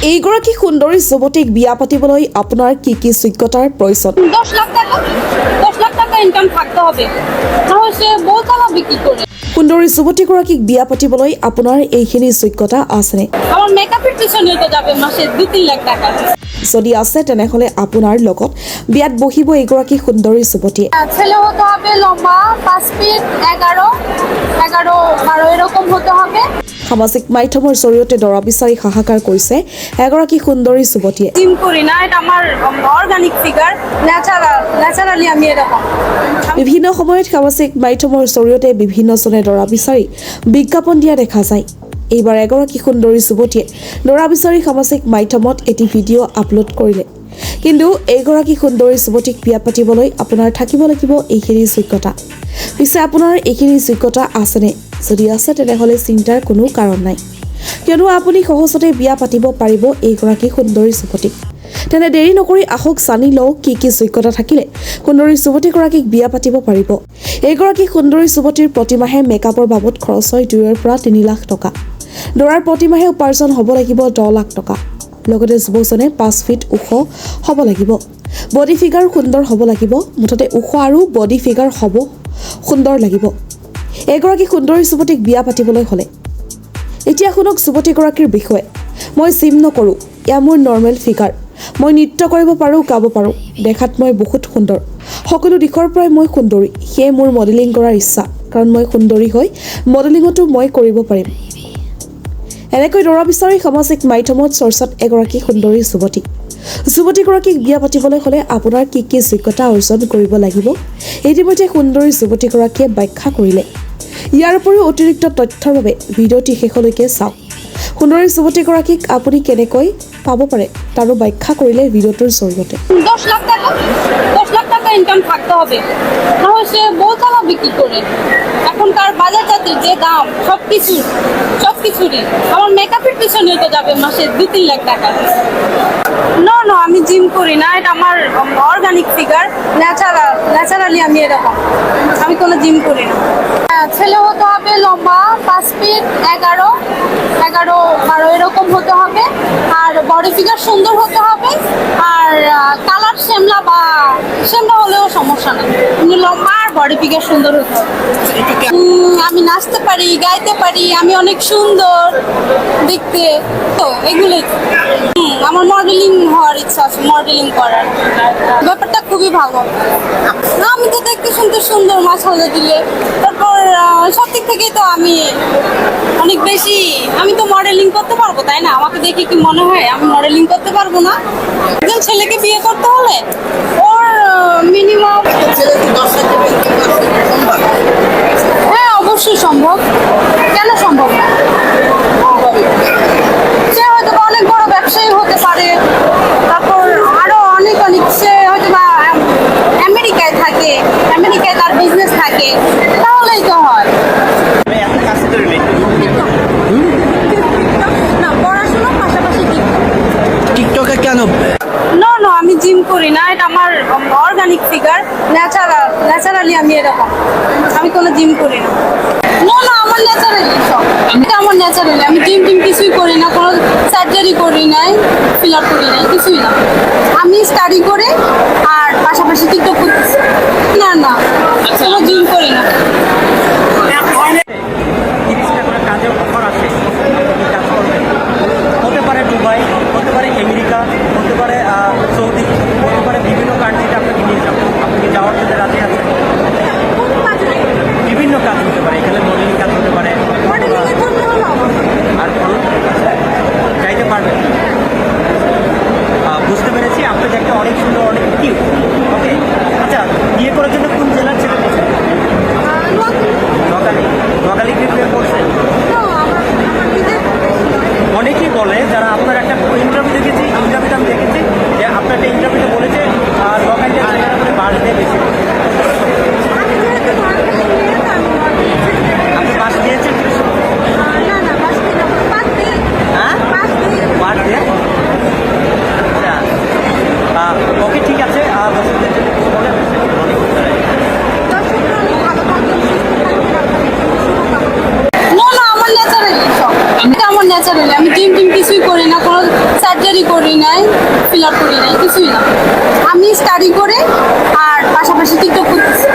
এইগৰাকী সুন্দৰী যুৱতীক বিয়া পাতিবলৈ আপোনাৰ কি কি যোগ্যতাৰ প্ৰয়োজন? 10 লাখ টাকা ইনকাম থাকতে হবে, তাহলে সে বউ চালাবে কি করে? সুন্দৰী যুৱতীগৰাকীক বিয়া পাতিবলৈ আপোনাৰ এইখিনি যোগ্যতা আছেনে? আমার মেকআপের পিছনে তো যাবে মাসে 2-3 লাখ টাকা। যদি আছে তেনেহ'লে আপোনাৰ লগত বিয়াত বহিব এইগৰাকী সুন্দৰী যুৱতীয়ে। ছেলে হতে হবে লম্বা 5 ফিট 11-12 এরকম হতে হবে। সামাজিক মাধ্যমৰ জৰিয়তে দৰা বিচাৰি হাহাকাৰ কৰিছে এগৰাকী সুন্দৰী যুৱতীয়ে। জিম করি না, এটা আমার অর্গানিক ফিগার, ন্যাচারালি আমি এরকম। বিভিন্ন সময়ত সামাজিক মাধ্যমৰ জৰিয়তে বিভিন্নজনে দৰা বিচাৰি বিজ্ঞাপন দিয়া দেখা যায়। এইবাৰ এগৰাকী সুন্দৰী যুৱতীয়ে দৰা বিচাৰি সামাজিক মাধ্যমত এটি ভিডিঅ' আপলোড কৰিলে। কিন্তু এইগৰাকী সুন্দৰী যুৱতীক বিয়া পাতিবলৈ আপোনাৰ থাকিব লাগিব এইখিনি যোগ্যতা। পিছে আপোনাৰ এইখিনি যোগ্যতা আছেনে? যদি আছে তেনেহ'লে চিন্তাৰ কোনো কাৰণ নাই, কিয়নো আপুনি সহজতে বিয়া পাতিব পাৰিব এইগৰাকী সুন্দৰী যুৱতীক। তেনে দেৰি নকৰি আহক জানি লওঁ কি কি যোগ্যতা থাকিলে সুন্দৰী যুৱতীগৰাকীক বিয়া পাতিব পাৰিব। এইগৰাকী সুন্দৰী যুৱতীৰ প্ৰতিমাহে মেকআপৰ বাবদ খৰচ হয় 2 পৰা 3 লাখ টকা। দৰাৰ প্ৰতিমাহে উপাৰ্জন হ'ব লাগিব 10 লাখ টকা। লগতে যুৱকজনে 5 ফিট ওখ হ'ব লাগিব, বডি ফিগাৰ সুন্দৰ হ'ব লাগিব। মুঠতে ওখ আৰু বডি ফিগাৰ হ'ব সুন্দৰ লাগিব এগৰাকী সুন্দৰী যুৱতীক বিয়া পাতিবলৈ হ'লে। এতিয়া শুনক যুৱতীগৰাকীৰ বিষয়ে। মই জিম নকৰোঁ, এয়া মোৰ নৰ্মেল ফিগাৰ। মই নৃত্য কৰিব পাৰোঁ, গাব পাৰোঁ। দেখাত মই বহুত সুন্দৰ, সকলো দিশৰ পৰাই মই সুন্দৰী। সেয়ে মোৰ মডেলিং কৰাৰ ইচ্ছা, কাৰণ মই সুন্দৰী হৈ মডেলিঙতো মই কৰিব পাৰিম। এনেকৈ দৰা বিচাৰি সামাজিক মাধ্যমত চৰ্চাত এগৰাকী সুন্দৰী যুৱতী। যুৱতীগৰাকীক বিয়া পাতিবলৈ হ'লে আপোনাৰ কি কি যোগ্যতা অৰ্জন কৰিব লাগিব ইতিমধ্যে সুন্দৰী যুৱতীগৰাকীয়ে ব্যাখ্যা কৰিলে। ইয়াৰ উপৰিও অতিৰিক্ত তথ্যৰ বাবে ভিডিঅ'টি শেষলৈকে চাওক। সুন্দৰী যুৱতীগৰাকীক আপুনি কেনেকৈ পাব পাৰে তাৰো ব্যাখ্যা কৰিলে ভিডিঅ'টোৰ জৰিয়তে। 10 লাখ টাকা ইনকাম থাকতে হবে, তাহলে সে বউ চালাবে কি করে? এখনকার বাজার জাতের যে দাম সবকিছুরই আমার মেকআপের পিছনে তো যাবে মাসে 2-3 লাখ টাকা। না আমি জিম করি না, এটা আমার অর্গানিক ফিগার, ন্যাচারালি আমি এরকম। আমি কোনো জিম করি না। ছেলে হতে হবে লম্বা 5 ফিট 11-12 এরকম হতে হবে, আর বডি ফিগার সুন্দর হতে হবে, আর কালার শ্যামলা হলেও সমস্যা নেই, কিন্তু লম্বা আর বডি ফিগার সুন্দর হতে হবে। আমি নাচতে পারি, গাইতে পারি, আমি অনেক সুন্দর দেখতে, তো এগুলোই। আমার মডেলিং হওয়ার ইচ্ছা আছে, মডেলিং করার ব্যাপারটা খুবই ভালো। আমি তো দেখতে শুনতে সুন্দর, মাছ হলে দিলে, তারপর সব দিক থেকেই তো আমি অনেক বেশি, আমি তো মডেলিং করতে পারবো, তাই না? আমাকে দেখে কি মনে হয় আমি মডেলিং করতে পারবো না? একজন ছেলেকে বিয়ে করতে হলে ওর মিনিমাম, হ্যাঁ অবশ্যই সম্ভব, কেন সম্ভব না? সে হয়তো বা অনেক বড় ব্যবসায়ী হতে পারে, তারপর আরো অনেক সে হয়তো বা আমেরিকায় থাকে, আমেরিকায় তার বিজনেস থাকে, তাহলেই তো হয়। না পড়াশোনার পাশাপাশি টিকটকে কেন? না আমি জিম করি না, এটা আমার অর্গানিক ফিগার, ন্যাচারালি আমি এরকম। আমি কোনো জিম করি না। না আমার ন্যাচারালি সব, এটা আমার ন্যাচারালি। আমি জিম কিছুই করি না, কোনো সার্জারি করি নাই, ফিল আপ করি নাই, কিছুই না। আমি স্টাডি করে আর পাশাপাশি টিকটক করতেছি। না কোনো জিম করি না। কাজের অফার আছে, কাজ করবেন। হতে পারে দুবাই, হতে পারে আমেরিকা, হতে পারে সৌদি, হতে পারে বিভিন্ন কান্ট্রিতে আপনাকে নিয়ে যাবো। আপনি কি যাওয়ার জন্য রাজি আছেন? বিভিন্ন কাজ হতে পারে, এখানে মডেলিং কাজ হতে পারে। আর বলুন, চাইতে পারবেন। বুঝতে পেরেছি, আপনি দেখতে অনেক সুন্দর, অনেক কিউট। ওকে, আচ্ছা, বিয়ে করার জন্য কোন জেলার ছেলে বলছেন? নোয়াখালী কি বিয়ে করছেন? অনেকেই বলে, যারা আপনার একটা ইন্টারভিউ দেখেছি, ইন্টারভিউতে আমি দেখেছি যে আপনার একটা ইন্টারভিউতে বলেছে নোয়াখালীতে ছেলেরা করে বাস দিয়ে বেশি। আপনি বাস দিয়েছেন? হ্যাঁ, বাস নাই, ফিল আপ করি নাই, কিছুই না। আমি স্টাডি করে আর পাশাপাশি টিকটক করতেছি।